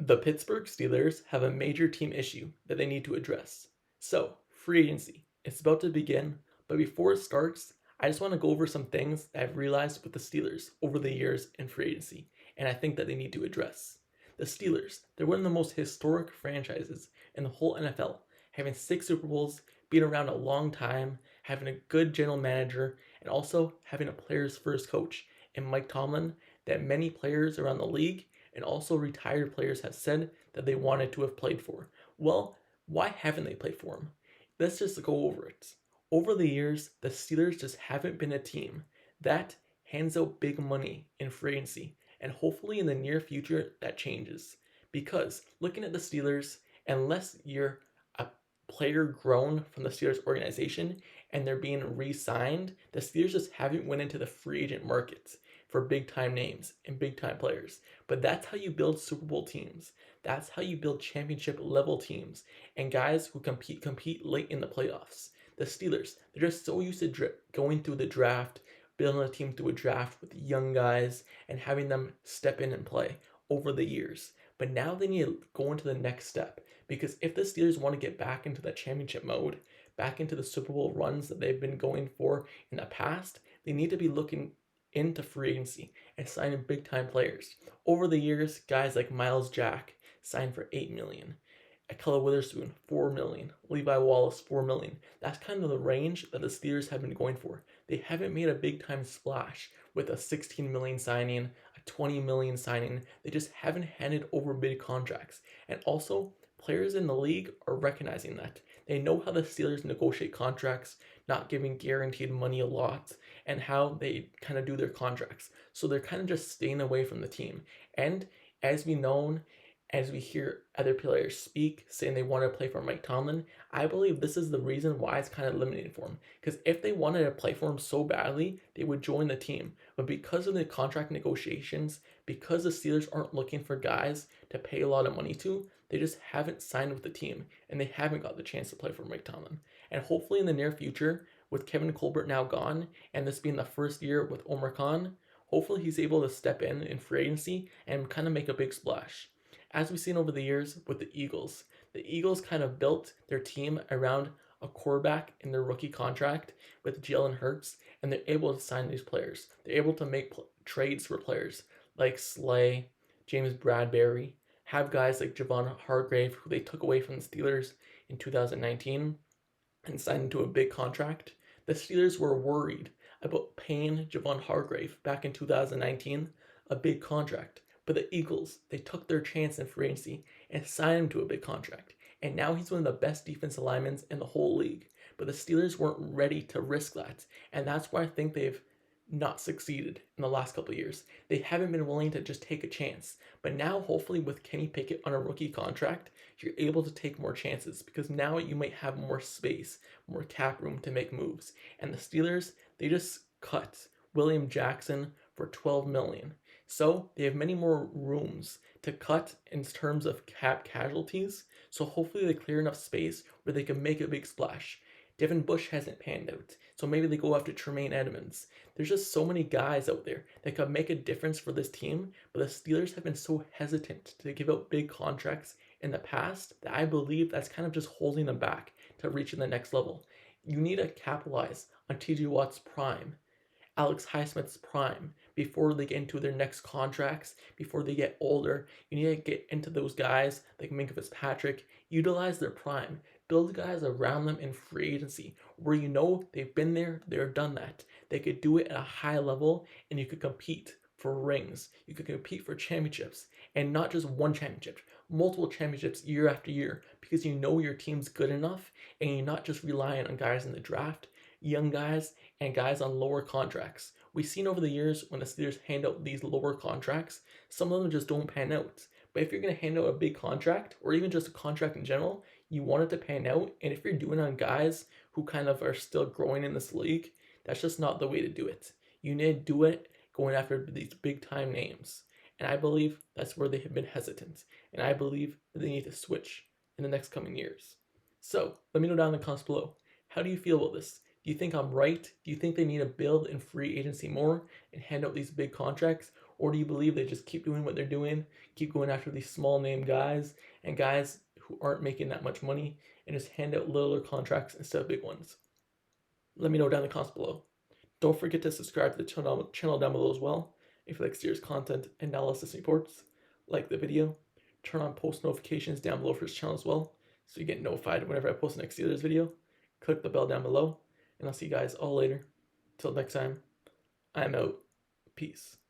The Pittsburgh Steelers have a major team issue that they need to address. So, free agency. It's about to begin, but before it starts, I just want to go over some things that I've realized with the Steelers over the years in free agency, and I think that they need to address. The Steelers, they're one of the most historic franchises in the whole NFL, having 6 Super Bowls, being around a long time, having a good general manager, and also having a players first coach in Mike Tomlin that many players around the league and also retired players have said that they wanted to have played for. Well, why haven't they played for him? Let's just go over it. Over the years, the Steelers just haven't been a team that hands out big money in free agency, and hopefully in the near future that changes. Because looking at the Steelers, unless you're a player grown from the Steelers organization and they're being re-signed, the Steelers just haven't went into the free agent market for big time names and big time players. But that's how you build Super Bowl teams. That's how you build championship level teams and guys who compete late in the playoffs. The Steelers, they're just so used to going through the draft, building a team through a draft with young guys and having them step in and play over the years. But now they need to go into the next step because if the Steelers want to get back into that championship mode, back into the Super Bowl runs that they've been going for in the past, they need to be looking into free agency and signing big time players. Over the years, guys like Miles Jack signed for $8 million. Akella Witherspoon, $4 million. Levi Wallace, $4 million. That's kind of the range that the Steelers have been going for. They haven't made a big time splash with a $16 million signing, a $20 million signing. They just haven't handed over big contracts. And also, players in the league are recognizing that. They know how the Steelers negotiate contracts, not giving guaranteed money a lot, and how they kind of do their contracts. So they're kind of just staying away from the team. And as we hear other players speak, saying they want to play for Mike Tomlin, I believe this is the reason why it's kind of limiting for him. Because if they wanted to play for him so badly, they would join the team. But because of the contract negotiations, because the Steelers aren't looking for guys to pay a lot of money to, they just haven't signed with the team, and they haven't got the chance to play for Mike Tomlin. And hopefully in the near future, with Kevin Colbert now gone, and this being the first year with Omar Khan, hopefully he's able to step in free agency and kind of make a big splash. As we've seen over the years with the Eagles kind of built their team around a quarterback in their rookie contract with Jalen Hurts, and they're able to sign these players. They're able to make trades for players like Slay, James Bradbury, have guys like Javon Hargrave, who they took away from the Steelers in 2019 and signed into a big contract. The Steelers were worried about paying Javon Hargrave back in 2019 a big contract. But the Eagles, they took their chance in free agency and signed him to a big contract. And now he's one of the best defensive linemen in the whole league. But the Steelers weren't ready to risk that. And that's why I think they've not succeeded in the last couple of years. They haven't been willing to just take a chance. But now, hopefully, with Kenny Pickett on a rookie contract, you're able to take more chances because now you might have more space, more cap room to make moves. And the Steelers, they just cut William Jackson for $12 million. So they have many more rooms to cut in terms of cap casualties. So hopefully they clear enough space where they can make a big splash. Devin Bush hasn't panned out, so maybe they go after Tremaine Edmonds. There's just so many guys out there that could make a difference for this team, but the Steelers have been so hesitant to give out big contracts in the past that I believe that's kind of just holding them back to reaching the next level. You need to capitalize on TJ Watt's prime, Alex Highsmith's prime, before they get into their next contracts, before they get older. You need to get into those guys like Minkah Fitzpatrick, utilize their prime, build guys around them in free agency where you know they've been there, they've done that. They could do it at a high level and you could compete for rings. You could compete for championships and not just one championship, multiple championships year after year because you know your team's good enough and you're not just relying on guys in the draft, young guys, and guys on lower contracts. We've seen over the years when the Steelers hand out these lower contracts, some of them just don't pan out. But if you're going to hand out a big contract, or even just a contract in general, you want it to pan out. And if you're doing it on guys who kind of are still growing in this league, that's just not the way to do it. You need to do it going after these big time names. And I believe that's where they have been hesitant. And I believe that they need to switch in the next coming years. So let me know down in the comments below. How do you feel about this? Do you think I'm right? Do you think they need to build in free agency more and hand out these big contracts? Or do you believe they just keep doing what they're doing, keep going after these small name guys and guys who aren't making that much money and just hand out littler contracts instead of big ones? Let me know down in the comments below. Don't forget to subscribe to the channel down below as well. If you like Steelers content and analysis reports, like the video. Turn on post notifications down below for this channel as well, so you get notified whenever I post the next Steelers video. Click the bell down below, and I'll see you guys all later. Till next time, I'm out. Peace.